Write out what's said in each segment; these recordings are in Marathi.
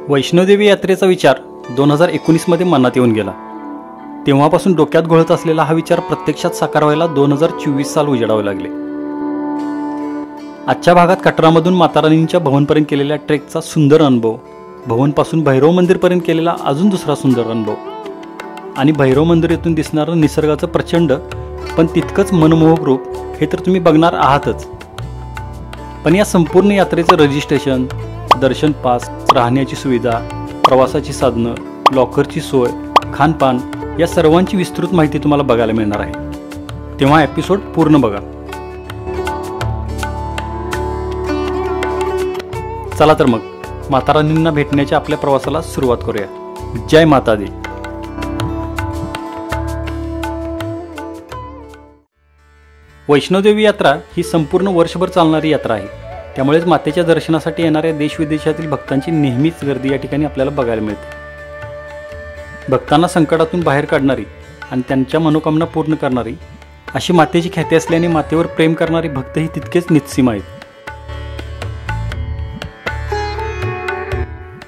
वैष्णोदेवी यात्रेचा विचार 2019 मध्ये मनात येऊन गेला। तेव्हापासून डोक्यात घोळत असलेला हा विचार प्रत्यक्षात साकार व्हायला 2024 साल उजेडावे लागले। आजच्या भागात कटरामधून मातारानींच्या भवनपर्यंत केलेल्या ट्रेकचा सुंदर अनुभव, भवनपासून भैरव मंदिरपर्यंत केलेला अजून दुसरा सुंदर अनुभव आणि भैरव मंदिर येथून दिसणारं निसर्गाचं प्रचंड पण तितकंच मनमोहक रूप हे तर तुम्ही बघणार आहातच। पण या संपूर्ण यात्रेचं रजिस्ट्रेशन, दर्शन पास, राहण्याची सुविधा, प्रवासाची साधनं, लॉकरची सोय, खानपान या सर्वांची विस्तृत माहिती तुम्हाला बघायला मिळणार आहे। तेव्हा एपिसोड पूर्ण बघा। चला तर मग मातारानींना भेटण्याच्या आपल्या प्रवासाला सुरुवात करूया। जय माता दी। वैष्णोदेवी यात्रा ही संपूर्ण वर्षभर चालणारी यात्रा आहे। त्यामुळेच मातेच्या दर्शनासाठी येणाऱ्या देशविदेशातील भक्तांची नेहमीच गर्दी या ठिकाणी आपल्याला बघायला मिळते। भक्तांना संकटातून बाहेर काढणारी आणि त्यांच्या मनोकामना पूर्ण करणारी अशी मातेची ख्याती असल्याने मातेवर प्रेम करणारी भक्तही तितकेच निस्सीम आहेत।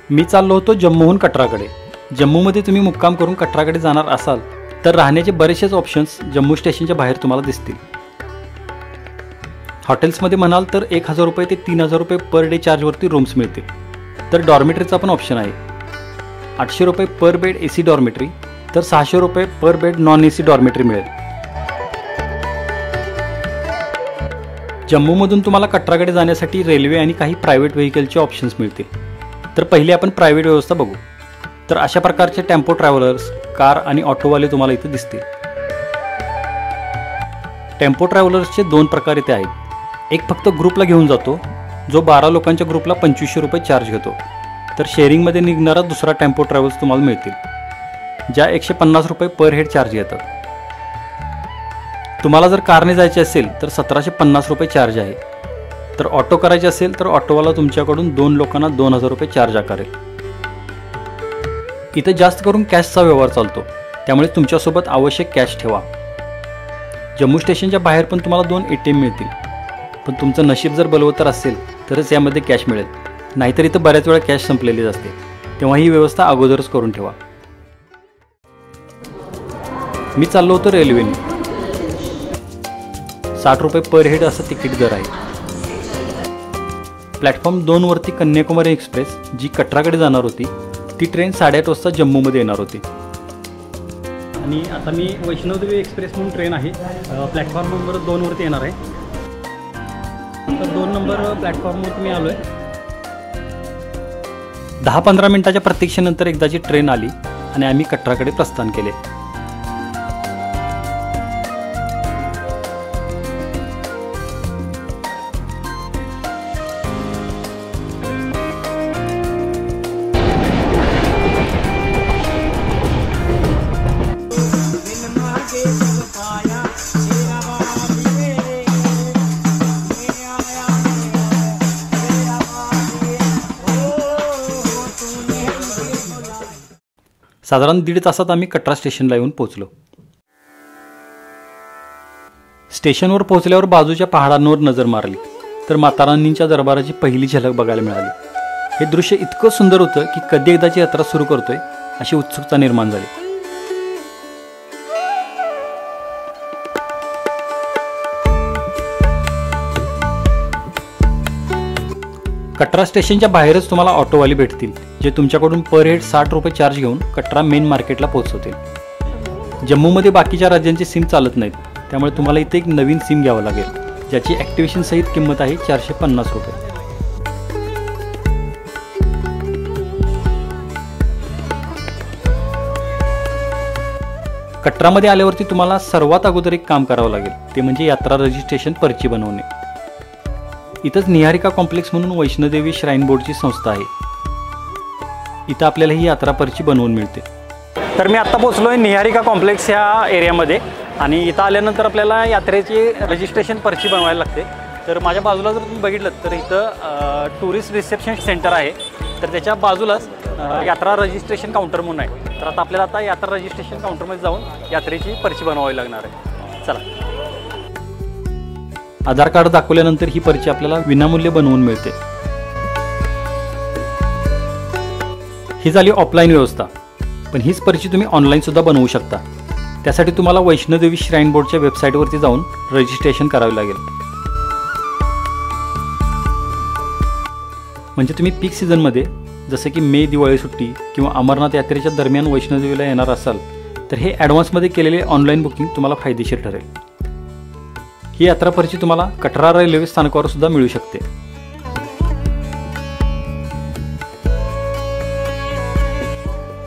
मी चाललो होतो जम्मूहून कटराकडे। जम्मूमध्ये तुम्ही मुक्काम करून कटराकडे जाणार असाल तर राहण्याचे बरेचसेच ऑप्शन्स जम्मू स्टेशनच्या बाहेर तुम्हाला दिसतील। हॉटेल्समध्ये म्हणाल तर 1000 रुपये ते 3000 रुपये पर डे चार्जवरती रूम्स मिळतील। तर डॉर्मेटरीचा पण ऑप्शन आहे। 800 रुपये पर बेड AC डॉर्मेटरी तर 600 रुपये पर बेड नॉन AC डॉर्मेटरी मिळेल। जम्मूमधून तुम्हाला कटराकडे जाण्यासाठी रेल्वे आणि काही प्रायव्हेट व्हेकलचे ऑप्शन्स मिळतील। तर पहिले आपण प्रायव्हेट व्यवस्था बघू। तर अशा प्रकारचे टेम्पो ट्रॅव्हलर्स, कार आणि ऑटोवाले तुम्हाला इथे दिसतील। टेम्पो ट्रॅव्हलर्सचे 2 प्रकार इथे आहेत। एक फक्त ग्रुपला घेऊन जातो, जो 12 लोकांच्या ग्रुपला 2500 रुपये चार्ज घेतो। तर शेअरिंगमध्ये निघणारा दुसरा टेम्पो ट्रॅव्हल्स तुम्हाला मिळतील, ज्या 150 रुपये पर हेड चार्ज घेतात। तुम्हाला जर कारने जायचे असेल तर 1750 रुपये चार्ज आहे। तर ऑटो करायचे असेल तर ऑटोवाला तुमच्याकडून 2 लोकांना 2000 रुपये चार्ज आकारेल। इथे जास्त करून कॅशचा व्यवहार चालतो, त्यामुळे तुमच्यासोबत आवश्यक कॅश ठेवा। जम्मू स्टेशनच्या बाहेर पण तुम्हाला 2 ATM मिळतील, पण तुमचं नशीब जर बलवत्तर असेल तरच यामध्ये कॅश मिळेल, नाहीतर इथं बऱ्याच वेळा कॅश संपलेलीच असते। तेव्हा ही व्यवस्था अगोदरच करून ठेवा। मी चाललो होतो रेल्वेने। 60 रुपये पर हेड असं तिकीट दर आहे। प्लॅटफॉर्म 2 वरती कन्याकुमारी एक्सप्रेस जी कटराकडे जाणार होती ती ट्रेन 8:30 वाजता जम्मूमध्ये येणार होती। आणि आता मी वैष्णोदेवी एक्सप्रेस म्हणून ट्रेन आहे, प्लॅटफॉर्म नंबर 2 वरती येणार आहे। तर 2 नंबर प्लॅटफॉर्मवर मी आलो आहे। 10-15 मिनिटाच्या प्रतीक्षेनंतर एकदाची ट्रेन आली आणि आम्ही कटराकडे प्रस्थान केले। साधारण 1.5 तासात आम्ही कटरा स्टेशनला येऊन पोहोचलो। स्टेशनवर पोहोचल्यावर बाजूच्या पहाडांवर नजर मारली तर मातारानींच्या दरबाराची पहिली झलक बघायला मिळाली। हे दृश्य इतकं सुंदर होतं की कधी एकदाची यात्रा सुरू करतोय अशी उत्सुकता निर्माण झाली। कटरा स्टेशनच्या बाहेरच तुम्हाला ऑटोवाले भेटतील, जे तुमच्याकडून पर हेड 60 रुपये चार्ज घेऊन कटरा मेन मार्केटला पोहोचवतील। जम्मूमध्ये बाकीच्या राज्यांचे सिम चालत नाहीत, त्यामुळे तुम्हाला इथे एक नवीन सिम घ्यावं लागेल, ज्याची ॲक्टिव्हेशन सहित किंमत आहे 450 रुपये। कटरामध्ये आल्यावरती तुम्हाला सर्वात अगोदर एक काम करावं लागेल, ते म्हणजे यात्रा रजिस्ट्रेशन पर्ची बनवणे। इथंच निहारिका कॉम्प्लेक्स म्हणून वैष्णोदेवी श्राईन बोर्डची संस्था आहे। इथं आपल्याला ही यात्रा पर्ची बनवून मिळते। तर मी आत्ता पोहोचलो आहे निहारिका कॉम्प्लेक्स ह्या एरियामध्ये आणि इथं आल्यानंतर आपल्याला यात्रेची रजिस्ट्रेशन पर्ची बनवायला लागते। तर माझ्या बाजूला जर तुम्ही बघितलं तर इथं टुरिस्ट रिसेप्शन सेंटर आहे, तर त्याच्या बाजूलाच यात्रा रजिस्ट्रेशन काउंटर म्हणून आहे। तर आता आपल्याला यात्रा रजिस्ट्रेशन काउंटरमध्ये जाऊन यात्रेची पर्ची बनवावी लागणार आहे। चला। आधार कार्ड दाखवल्यानंतर ही पर्ची आपल्याला विनामूल्य बनवून मिळते। ही झाली ऑफलाईन व्यवस्था, पण हीच पर्ची तुम्ही ऑनलाईनसुद्धा बनवू शकता. त्यासाठी तुम्हाला वैष्णोदेवी श्राईन बोर्डच्या वेबसाईटवरती जाऊन रजिस्ट्रेशन करावे लागेल. म्हणजे तुम्ही पीक सीझनमध्ये जसं की मे, दिवाळी सुट्टी किंवा अमरनाथ यात्रेच्या दरम्यान वैष्णोदेवीला येणार असाल तर हे ॲडव्हान्समध्ये केलेले ऑनलाईन बुकिंग तुम्हाला फायदेशीर ठरेल. ही यात्रा पर्ची तुम्हाला कटरा रेल्वे स्थानकावर सुद्धा मिळू शकते.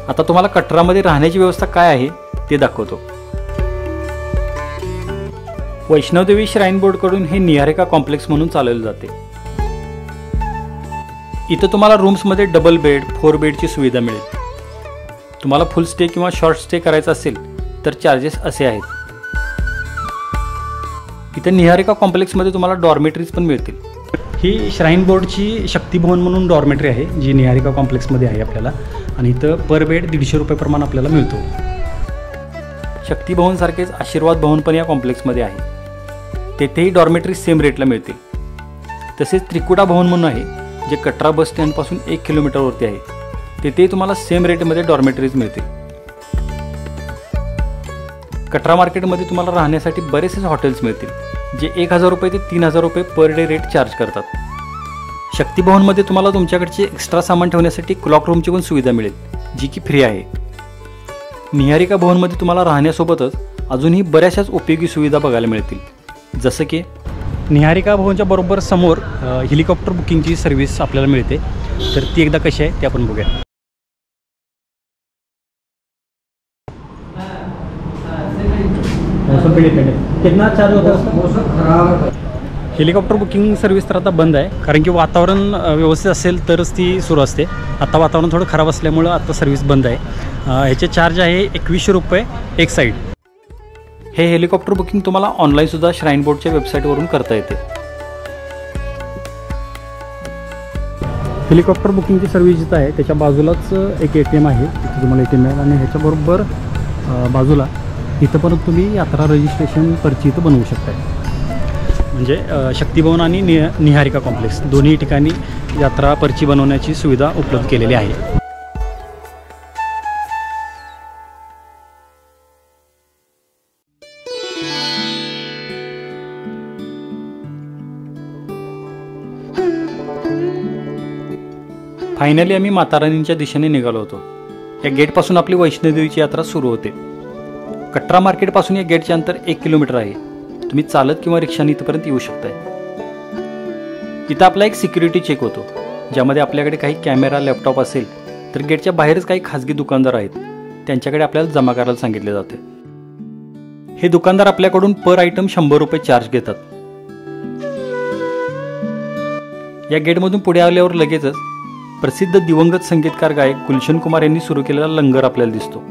आता तुम्हाला कटरामध्ये राहण्याची व्यवस्था काय आहे ते दाखवतो. वैष्णोदेवी श्राईन बोर्डकडून हे निहारिका कॉम्प्लेक्स म्हणून चालवले जाते. इथं तुम्हाला रूम्समध्ये डबल बेड, 4 बेडची सुविधा मिळेल. तुम्हाला फुल स्टे किंवा शॉर्ट स्टे करायचा असेल तर चार्जेस असे आहेत. इथं निहारिका कॉम्प्लेक्समध्ये तुम्हाला डॉर्मेटरीज पण मिळतील. ही श्राईन बोर्डची शक्तिभवन म्हणून डॉर्मेटरी आहे जी निहारिका कॉम्प्लेक्समध्ये आहे आपल्याला, आणि इथं पर बेड 150 रुपये प्रमाण आपल्याला मिळतो. शक्तिभवनसारखेच आशीर्वाद भवन पण या कॉम्प्लेक्समध्ये आहे. तेथेही डॉर्मेटरी सेम रेटला मिळतील. तसेच त्रिकुटा भवन म्हणून आहे जे कटरा बस स्टँडपासून 1 किलोमीटरवरती आहे. तेथेही तुम्हाला सेम रेटमध्ये डॉर्मेटरीज मिळतील. कटरा मार्केटमध्ये तुम्हाला राहण्यासाठी बरेचसे हॉटेल्स मिळतील जे 1000 रुपये ते 3000 रुपये पर डे रेट चार्ज करतात. शक्तिभवनमध्ये तुम्हाला तुमच्याकडचे एक्स्ट्रा सामान ठेवण्यासाठी क्लॉक रूमची पण सुविधा मिळेल जी की फ्री आहे. निहारिका भवनमध्ये तुम्हाला राहण्यासोबतच अजूनही बऱ्याचशाच उपयोगी सुविधा बघायला मिळतील. जसं की निहारिका भवनच्या बरोबर समोर हेलिकॉप्टर बुकिंगची सर्व्हिस आपल्याला मिळते. तर ती एकदा कशी आहे ते आपण बघूया. कितना चार्ज होता है? हेलिकॉप्टर बुकिंग सर्व्हिस तर आता बंद आहे, कारण की वातावरण व्यवस्थित असेल तरच ती सुरू असते. आता वातावरण थोडं खराब असल्यामुळं आता सर्व्हिस बंद आहे. ह्याचे चार्ज आहे 2100 रुपये एक साईड. हे हेलिकॉप्टर बुकिंग तुम्हाला ऑनलाईनसुद्धा श्राईन बोर्डच्या वेबसाईटवरून करता येते. हेलिकॉप्टर बुकिंगची सर्व्हिस जिथं आहे त्याच्या बाजूलाच एक ATM आहे. तिथे तुम्हाला ATM मिळेल आणि ह्याच्याबरोबर बाजूला इथं पण तुम्ही यात्रा रजिस्ट्रेशन पर्ची इथं बनवू शकता. म्हणजे शक्तिभवन आणि निहारिका कॉम्प्लेक्स दोन्ही ठिकाणी यात्रा पर्ची बनवण्याची सुविधा उपलब्ध केलेली आहे. फायनली आम्ही मातारानींच्या दिशेने निघालो होतो. या गेटपासून आपली वैष्णोदेवीची यात्रा सुरू होते. कटरा मार्केटपासून या गेटचे अंतर 1 किलोमीटर आहे. तुम्ही चालत किंवा रिक्षाने इथपर्यंत येऊ शकताय. इथं आपला एक सिक्युरिटी चेक होतो, ज्यामध्ये आपल्याकडे काही कॅमेरा, लॅपटॉप असेल तर गेटच्या बाहेरच काही खाजगी दुकानदार आहेत, त्यांच्याकडे आपल्याला जमा करायला सांगितले जाते. हे दुकानदार आपल्याकडून पर आयटम 100 रुपये चार्ज घेतात. या गेटमधून पुढे आल्यावर लगेचच प्रसिद्ध दिवंगत संगीतकार गायक गुलशन कुमार यांनी सुरू केलेला लंगर आपल्याला दिसतो.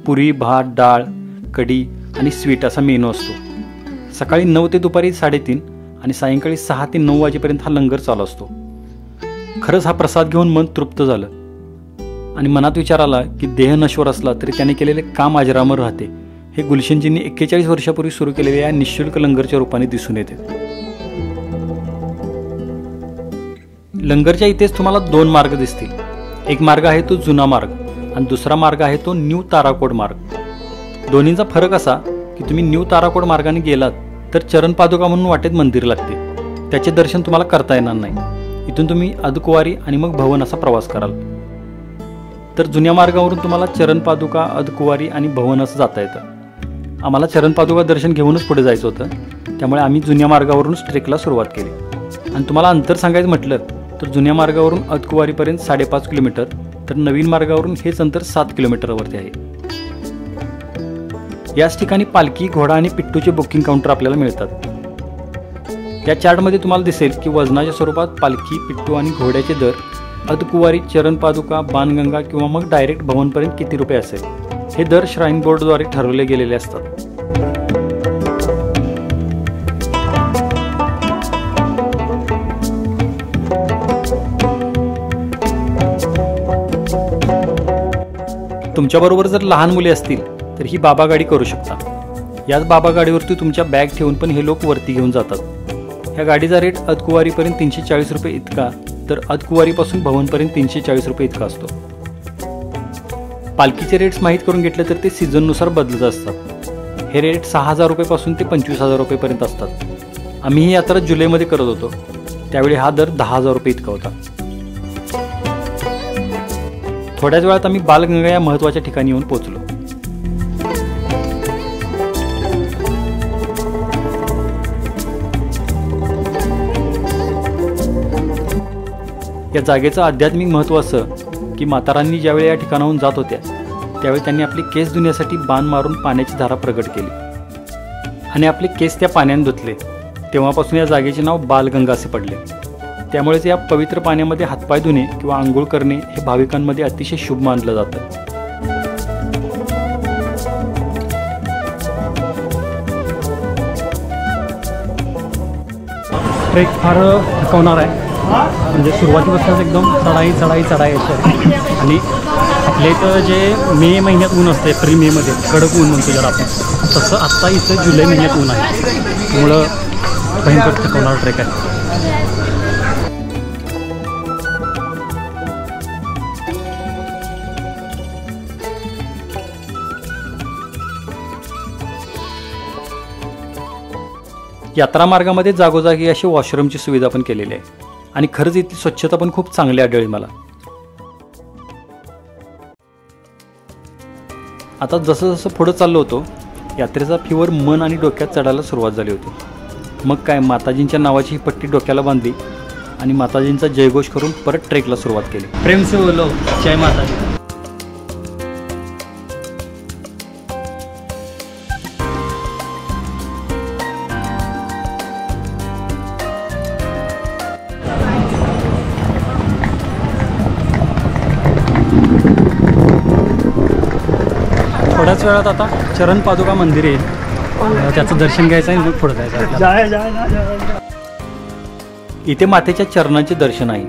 पुरी, भात, डाळ, कढी आणि स्वीट असा मेनू असतो. सकाळी 9 ते दुपारी 3:30 आणि सायंकाळी 6 ते 9 वाजेपर्यंत हा लंगर चालू असतो. खरंच हा प्रसाद घेऊन मन तृप्त झालं आणि मनात विचार आला की देह नश्वर असला तरी त्याने केलेले काम अजरामर राहते. हे गुलशनजींनी 41 वर्षापूर्वी सुरू केलेल्या या निःशुल्क लंगरच्या रूपाने दिसून येते. लंगरच्या इथेच तुम्हाला 2 मार्ग दिसतील. एक मार्ग आहे तो जुना मार्ग आणि दुसरा मार्ग आहे तो न्यू ताराकोड मार्ग. दोन्हींचा फरक असा की तुम्ही न्यू ताराकोड मार्गाने गेलात तर चरण पादुका म्हणून वाटेत मंदिर लागते. त्याचे दर्शन तुम्हाला करता येणार नाही. इथून तुम्ही अधकुवारी आणि मग भवन असा प्रवास कराल. तर जुन्या मार्गावरून तुम्हाला चरण पादुका, अधकुवारी आणि भवन असं जाता येतं. आम्हाला चरण पादुका दर्शन घेऊनच पुढे जायचं होतं, त्यामुळे आम्ही जुन्या मार्गावरूनच ट्रेकला सुरुवात केली. आणि तुम्हाला अंतर सांगायचं म्हटलं तर जुन्या मार्गावरून अधकुवारीपर्यंत 5.5 किलोमीटर, तर नवीन मार्गावरून हेच अंतर 7 किलोमीटरवरती आहे. याच ठिकाणी पालखी, घोडा आणि पिट्टूचे बुकिंग काउंटर आपल्याला मिळतात. या चार्टमध्ये तुम्हाला दिसेल की वजनाच्या स्वरूपात पालखी, पिट्टू आणि घोड्याचे दर अधकुवारी, चरण पादुका, बाणगंगा किंवा मग डायरेक्ट भवनपर्यंत किती रुपये असेल हे दर श्राईन बोर्डद्वारे ठरवले गेलेले असतात. तुमच्याबरोबर जर लहान मुले असतील तर ही बाबा गाडी करू शकता. याच बाबा गाडीवरती तुमच्या बॅग ठेवून पण हे लोक वरती घेऊन जातात. ह्या गाडीचा रेट अदकुवारीपर्यंत 340 रुपये इतका, तर अदकुवारीपासून भवनपर्यंत 340 रुपये इतका असतो. पालखीचे रेट्स माहीत करून घेतले तर ते सीझननुसार बदलत असतात. हे रेट 6,000 रुपयेपासून ते 25,000 रुपयेपर्यंत असतात. आम्ही ही यात्रा जुलैमध्ये करत होतो, त्यावेळी हा दर 10,000 रुपये इतका होता. थोड्याच वेळात आम्ही बालगंगा या महत्त्वाच्या ठिकाणी येऊन पोहोचलो. या जागेचं आध्यात्मिक महत्त्व असं की मातारांनी ज्यावेळी या ठिकाणाहून जात होत्या त्यावेळी त्यांनी आपले केस धुण्यासाठी बाण मारून पाण्याची धारा प्रगट केली आणि आपले केस त्या पाण्याने धुतले. तेव्हापासून या जागेचे नाव बालगंगा असे पडले. त्यामुळेच या पवित्र पाण्यामध्ये हातपाय धुणे किंवा आंघोळ करणे हे भाविकांमध्ये अतिशय शुभ मानलं जातं. ट्रेक फार थकवणार आहे, म्हणजे सुरुवातीपासूनच एकदम चढाई अशी. आणि आपल्या इथं जे मे महिन्यात ऊन असते, एप्रिल मेमध्ये कडक ऊन म्हणतो जर आपण, तसं आत्ता इथं जुलै महिन्यात ऊन आहे. त्यामुळं भयंकर थकवणारा ट्रेक आहे. यात्रा मार्गामध्ये जागोजागी अशी वॉशरूमची सुविधा पण केलेली आहे आणि खरंच इथली स्वच्छता पण खूप चांगली आढळली मला. आता जसं जसं पुढं चाललो होतो यात्रेचा फीवर मन आणि डोक्यात चढायला सुरुवात झाली होती. मग काय, माताजींच्या नावाची ही पट्टी डोक्याला बांधली आणि माताजींचा जयघोष करून परत ट्रेकला सुरुवात केली. प्रेम से बोलो जय माताजी. थोड्याच वेळात आता चरण पादुका मंदिर येईल, त्याचं दर्शन घ्यायचं आहे आणि मग पुढे जायचं. इथे मातेच्या चरणांचे दर्शन आहे.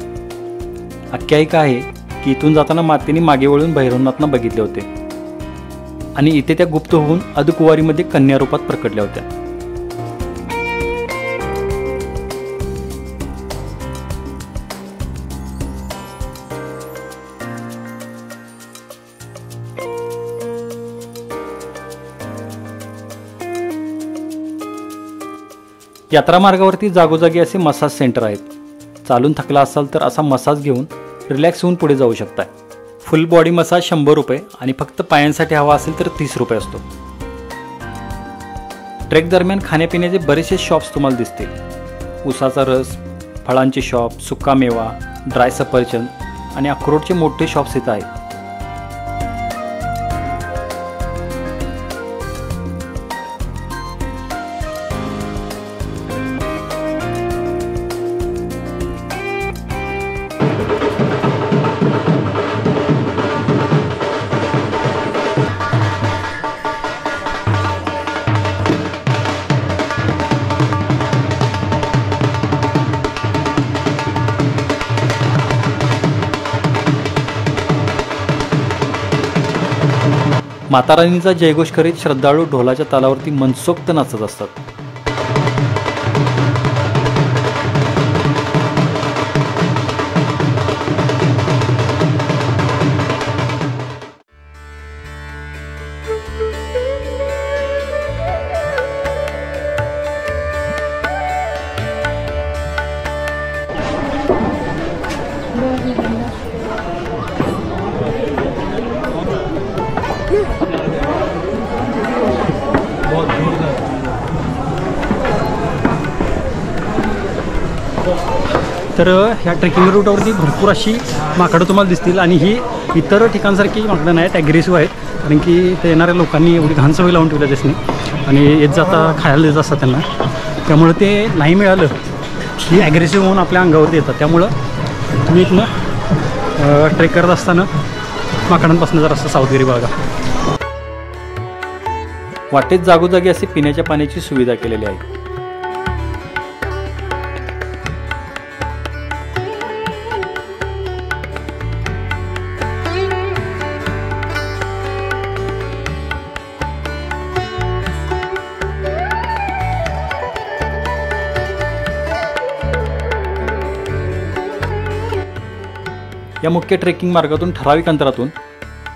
आख्यायिका आहे की इथून जाताना मातेने मागे वळून भैरवनाथांना बघितले होते आणि इथे त्या गुप्त होऊन अदकुवारीमध्ये कन्या रूपात प्रकटल्या होत्या. यात्रा मार्गावरती जागोजागी असे मसाज सेंटर आहेत. चालून थकला असाल तर असा मसाज घेऊन रिलॅक्स होऊन पुढे जाऊ शकताय. फुल बॉडी मसाज 100 रुपये आणि फक्त पायांसाठी हवा असेल तर 30 रुपये असतो. ट्रेक दरम्यान खाण्यापिण्याचे बरेचसे शॉप्स तुम्हाला दिसतील. उसाचा रस, फळांचे शॉप, सुका मेवा, ड्राय सफरचंद आणि अक्रोडचे मोठे शॉप्स इथं आहेत. मातारानीचा जयघोष करीत श्रद्धाळू ढोलाच्या तालावरती मनसोक्त नाचत असतात. तर ह्या ट्रेकिंग रूटवरती भरपूर अशी माकडं तुम्हाला दिसतील आणि ही इतर ठिकाणसारखी माकडं नाहीत, ॲग्रेसिव्ह आहेत. कारण की ते येणाऱ्या लोकांनी एवढी घाण सवय लावून ठेवल्या त्यासनी आणि येत जाता खायला देत असतात त्यांना. त्यामुळं ते नाही मिळालं की ॲग्रेसिव्ह होऊन आपल्या अंगावरती येतात. त्यामुळं तुम्ही इथनं ट्रेक करत असताना माकडांपासून जरा असं सावधगिरी बाळगा. वाटेत जागोजागी असे पिण्याच्या पाण्याची सुविधा केलेली आहे. या मुख्य ट्रेकिंग मार्गातून ठराविक अंतरातून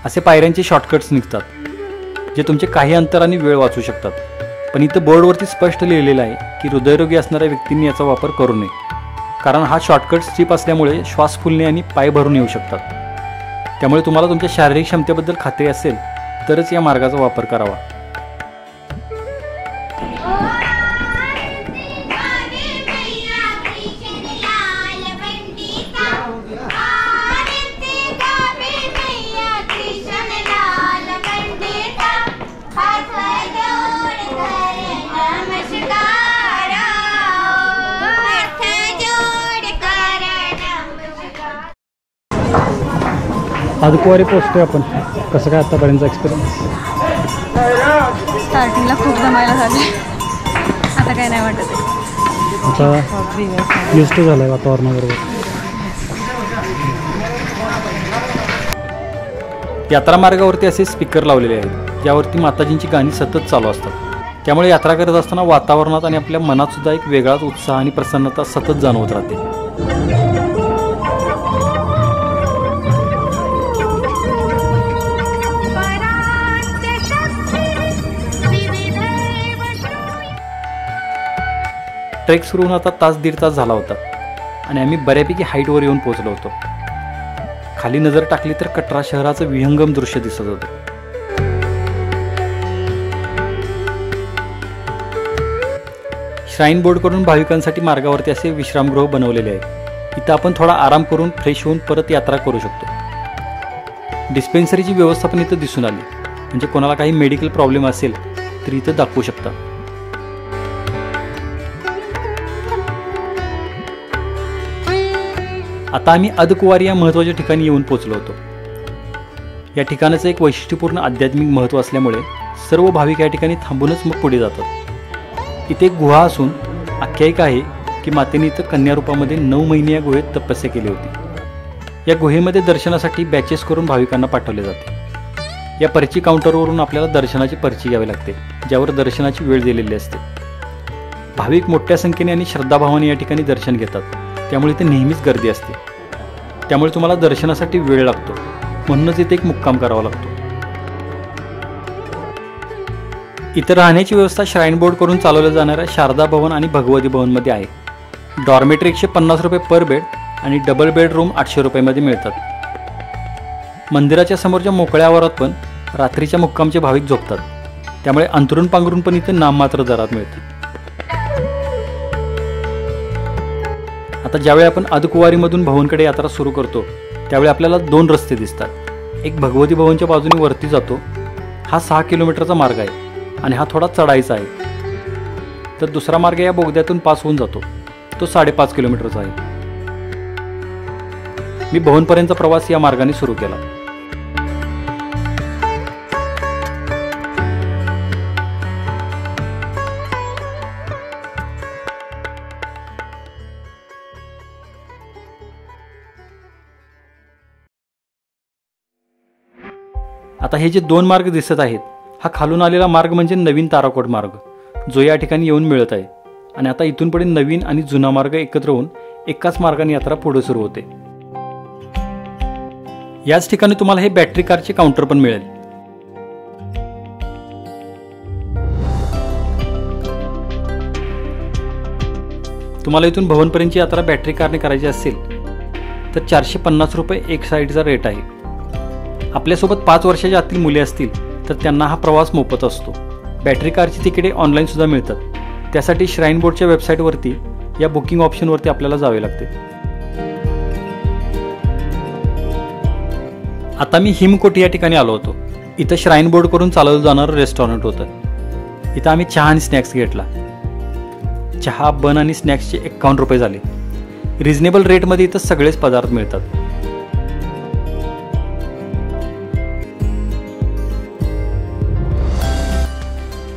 असे पायऱ्यांचे शॉर्टकट्स निघतात जे तुमचे काही अंतर आणि वेळ वाचू शकतात. पण इथं बोर्डवरती स्पष्ट लिहिलेलं आहे की हृदयरोगी असणाऱ्या व्यक्तींनी याचा वापर करू नये, कारण हा शॉर्टकट स्ट्रीप असल्यामुळे श्वास फुलणे आणि पाय भरून येऊ शकतात. त्यामुळे तुम्हाला तुमच्या शारीरिक क्षमतेबद्दल खात्री असेल तरच या मार्गाचा वापर करावा. अर्धकुवारी पोहोचतोय आपण. कसं काय आतापर्यंतचा एक्सपिरियन्स? स्टार्टिंगला खूप दमायला झाले, आता काय नाही वाटत. आता युज टू झालं आहे वातावरणाबरोबर. यात्रा मार्गावरती असे स्पीकर लावलेले आहेत ज्यावरती माताजींची गाणी सतत चालू असतात. त्यामुळे यात्रा करत असताना वातावरणात आणि आपल्या मनात सुद्धा एक वेगळाच उत्साह आणि प्रसन्नता सतत जाणवत राहते. ट्रेक सुरू होऊन आता तास दीड तास झाला होता आणि आम्ही बऱ्यापैकी हाईटवर येऊन पोहोचलो होतो. खाली नजर टाकली तर कटरा शहराचं विहंगम दृश्य दिसत होतं. श्राईन बोर्डकडून भाविकांसाठी मार्गावरती असे विश्रामगृह बनवलेले आहे. इथं आपण थोडा आराम करून फ्रेश होऊन परत यात्रा करू शकतो. डिस्पेन्सरीची व्यवस्था पण इथं दिसून आली, म्हणजे कोणाला काही मेडिकल प्रॉब्लेम असेल तर इथं दाखवू शकता. आता आम्ही अदकुवारी या महत्त्वाच्या ठिकाणी येऊन पोहोचलो होतो. या ठिकाणाचं एक वैशिष्ट्यपूर्ण आध्यात्मिक महत्त्व असल्यामुळे सर्व भाविक या ठिकाणी थांबूनच मग पुढे जातात. इथे एक गुहा असून आख्यायिका आहे की मातेने इथं कन्या रूपामध्ये 9 महिने या गुहेत तपस्या केली होती. या गुहेमध्ये दर्शनासाठी बॅचेस करून भाविकांना पाठवले जाते. या पर्ची काउंटरवरून आपल्याला दर्शनाची पर्ची घ्यावी लागते, ज्यावर दर्शनाची वेळ दिलेली असते. भाविक मोठ्या संख्येने आणि श्रद्धाभावाने या ठिकाणी दर्शन घेतात, त्यामुळे इथे नेहमीच गर्दी असते. त्यामुळे तुम्हाला दर्शनासाठी वेळ लागतो, म्हणूनच इथे एक मुक्काम करावा लागतो. इतर राहण्याची व्यवस्था श्राईन बोर्ड करून चालवल्या जाणाऱ्या शारदा भवन आणि भगवती भवनमध्ये आहे. डॉर्मेटरी 150 रुपये पर बेड आणि डबल बेडरूम 800 रुपयेमध्ये मिळतात. मंदिराच्या समोरच्या मोकळ्या आवारात पण रात्रीच्या मुक्कामचे भाविक झोपतात, त्यामुळे अंथरूण पांघरून पण इथे नाममात्र दरात मिळते. आता ज्यावेळी आपण अदकुवारीमधून भवनकडे यात्रा सुरू करतो त्यावेळी आपल्याला 2 रस्ते दिसतात. एक भगवती भवनच्या बाजूने वरती जातो, हा 6 किलोमीटरचा मार्ग आहे आणि हा थोडा चढाईचा आहे. तर दुसरा मार्ग या बोगद्यातून पास होऊन जातो, तो 5.5 किलोमीटरचा आहे. मी भवनपर्यंतचा प्रवास या मार्गाने सुरू केला. आता हे जे 2 मार्ग दिसत आहेत, हा खालून आलेला मार्ग म्हणजे नवीन ताराकोट मार्ग, जो या ठिकाणी येऊन मिळत आहे. आणि आता इथून पुढे नवीन आणि जुना मार्ग एकत्र होऊन एकाच मार्गाने यात्रा पुढे सुरू होते. याच ठिकाणी तुम्हाला हे बॅटरी कारचे काउंटर पण मिळेल. तुम्हाला इथून भवनपर्यंतची यात्रा बॅटरी कारने करायची असेल तर 450 रुपये एक साईडचा रेट आहे. आपल्यासोबत 5 वर्षाच्या आतील मुले असतील तर त्यांना हा प्रवास मोफत असतो. बॅटरी कारची तिकिटे ऑनलाईन सुद्धा मिळतात. त्यासाठी श्राईन बोर्डच्या वेबसाईटवरती या बुकिंग ऑप्शनवरती आपल्याला जावे लागते. आता मी हिमकोटी या ठिकाणी आलो होतो. इथं श्राईन बोर्ड करून चालवलं जाणारं रेस्टॉरंट होतं. इथं आम्ही चहा आणि स्नॅक्स घेतला. चहा, बन आणि स्नॅक्सचे 51 रुपये झाले. रिजनेबल रेटमध्ये इथं सगळेच पदार्थ मिळतात.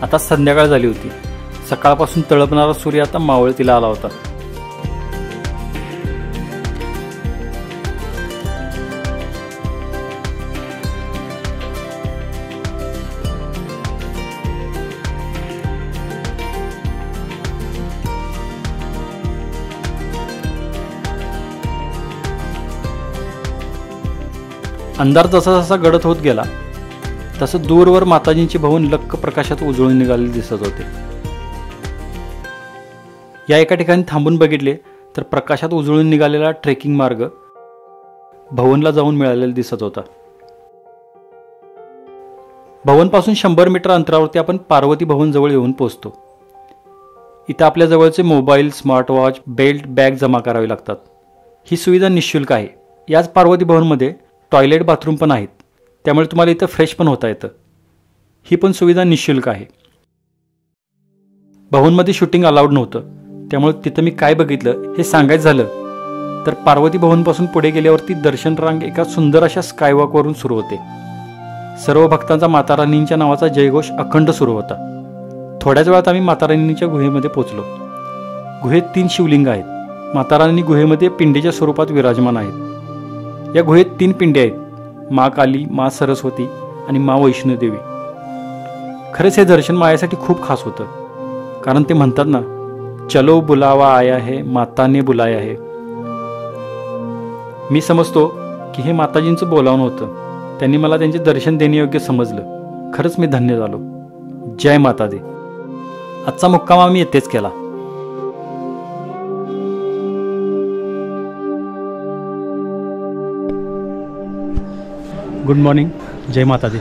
आता संध्याकाळ झाली होती. सकाळपासून तळपणारा सूर्य आता मावळतीला आला होता. अंधार जसा जसा गडद होत गेला तसं दूरवर माताजींचे भवन लक्क प्रकाशात उजळून निघालेले दिसत होते. या एका ठिकाणी थांबून बघितले तर प्रकाशात उजळून निघालेला ट्रेकिंग मार्ग भवनला जाऊन मिळालेला दिसत होता. भवनपासून 100 मीटर अंतरावरती आपण पार्वती भवन जवळ येऊन पोहोचतो. इथं आपल्या जवळचे मोबाईल, स्मार्टवॉच, बेल्ट, बॅग जमा करावे लागतात. ही सुविधा निःशुल्क आहे. याच पार्वती भवनमध्ये टॉयलेट, बाथरूम पण आहेत, त्यामुळे तुम्हाला इथं फ्रेश पण होता येतं. ही पण सुविधा निःशुल्क आहे. भवनमध्ये शूटिंग अलाउड नव्हतं, त्यामुळे तिथं मी काय बघितलं हे सांगायचं झालं तर पार्वती भवनपासून पुढे गेल्यावरती दर्शन रांग एका सुंदर अशा स्कायवॉकवरून सुरू होते. सर्व भक्तांचा माताराणींच्या नावाचा जयघोष अखंड सुरू होता. थोड्याच वेळात आम्ही माताराणींच्या गुहेमध्ये पोहोचलो. गुहेत 3 शिवलिंग आहेत. माताराणी गुहेमध्ये पिंडीच्या स्वरूपात विराजमान आहेत. या गुहेत 3 पिंडे आहेत: मा काली, मा सरस्वती आणि मा वैष्णोदेवी. खरंच हे दर्शन माझ्यासाठी खूप खास होतं, कारण ते म्हणतात ना, चलो बुलावा आया है, माता ने बुलाया है. मी समजतो की हे माताजींचं बोलावणं होतं. त्यांनी मला त्यांचे दर्शन देण्यायोग्य समजलं. खरंच मी धन्य झालो. जय माता दी. आजचा मुक्काम आम्ही येथेच केला. Good morning. जय माता दी.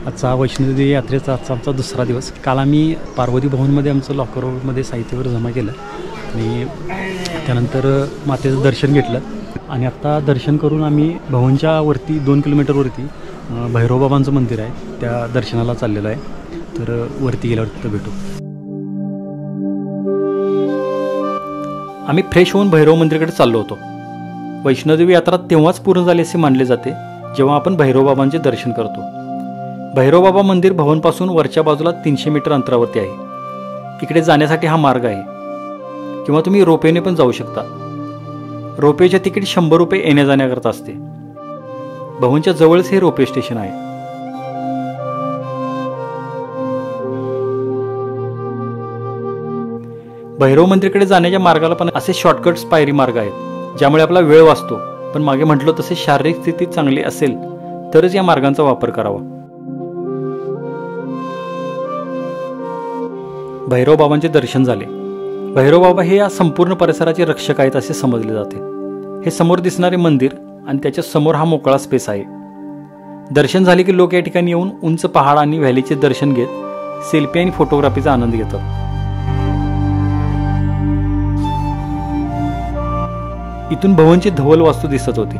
आजचा वैष्णोदेवी यात्रेचा आमचा दुसरा दिवस. काल आम्ही पार्वती भवनमध्ये आमचं लॉकरमध्ये साहित्य वगैरे जमा केलं आणि त्यानंतर मातेचं दर्शन घेतलं आणि आत्ता दर्शन करून आम्ही भवनच्या वरती 2 किलोमीटरवरती भैरवबाबांचं मंदिर आहे, त्या दर्शनाला चाललेलं आहे. तर वरती गेल्यावर तिथं भेटू. आम्ही फ्रेश होऊन भैरव मंदिराकडे चाललो होतो. वैष्णोदेवी यात्रा तेव्हाच पूर्ण झाली असे मानले जाते जेव्हा आपण भैरवबाबांचे दर्शन करतो. भैरवबाबा मंदिर भवनपासून वरच्या बाजूला 300 मीटर अंतरावरती आहे. इकडे जाण्यासाठी हा मार्ग आहे, किंवा तुम्ही रोपवेने पण जाऊ शकता. रोपवेचे तिकीट 100 रुपये येण्या जाण्याकरता असते. भवनच्या जवळच हे रोपवे स्टेशन आहे. भैरव मंदिरकडे जाण्याच्या मार्गाला पण असे शॉर्टकट्स, पायरी मार्ग आहेत, ज्यामुळे आपला वेळ वाचतो. पण मागे म्हटलं तसे शारीरिक स्थिती चांगली असेल तरच या मार्गांचा वापर करावा. भैरवबाबांचे दर्शन झाले. भैरवबाबा हे या संपूर्ण परिसराचे रक्षक आहेत असे समजले जाते. हे समोर दिसणारे मंदिर आणि त्याच्या समोर हा मोकळा स्पेस आहे. दर्शन झाले की लोक या ठिकाणी येऊन उंच पहाड आणि व्हॅलीचे दर्शन घेत सेल्फी आणि फोटोग्राफीचा आनंद घेतात. इथून भवनची धवल वास्तू दिसत होती.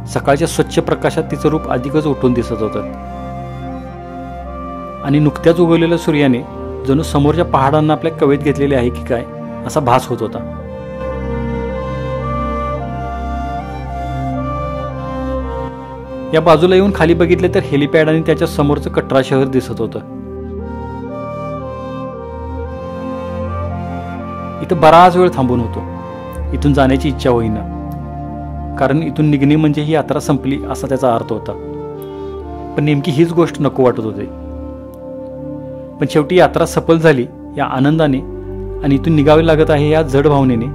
सकाळच्या स्वच्छ प्रकाशात तिचं रूप अधिकच उठून दिसत होतं आणि नुकत्याच उगवलेल्या सूर्याने जणू समोरच्या पहाडांना आपल्या कवेत घेतलेले आहे की काय असा भास होत होता. या बाजूला येऊन खाली बघितले तर हेलिपॅड आणि त्याच्या समोरचं कटरा शहर दिसत होतं. इथं बराच वेळ थांबून होतो. इथून जाण्याची इच्छा होईना, कारण इथून निघणे म्हणजे ही यात्रा संपली असा त्याचा अर्थ होता. पण नेमकी हीच गोष्ट नको वाटत होती. पण शेवटी यात्रा सफल झाली या आनंदाने आणि इथून निघावे लागत आहे या जड भावनेने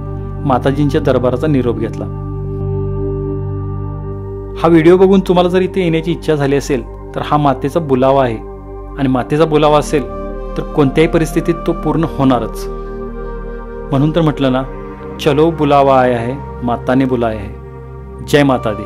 माताजींच्या दरबाराचा निरोप घेतला. हा व्हिडिओ बघून तुम्हाला जर इथे येण्याची इच्छा झाली असेल तर हा मातेचा बुलावा आहे, आणि मातेचा बुलावा असेल तर कोणत्याही परिस्थितीत तो पूर्ण होणारच. म्हणून तर म्हटलं ना, चलो बुलावा आया है, माता ने बुलाया है. जय माता दी.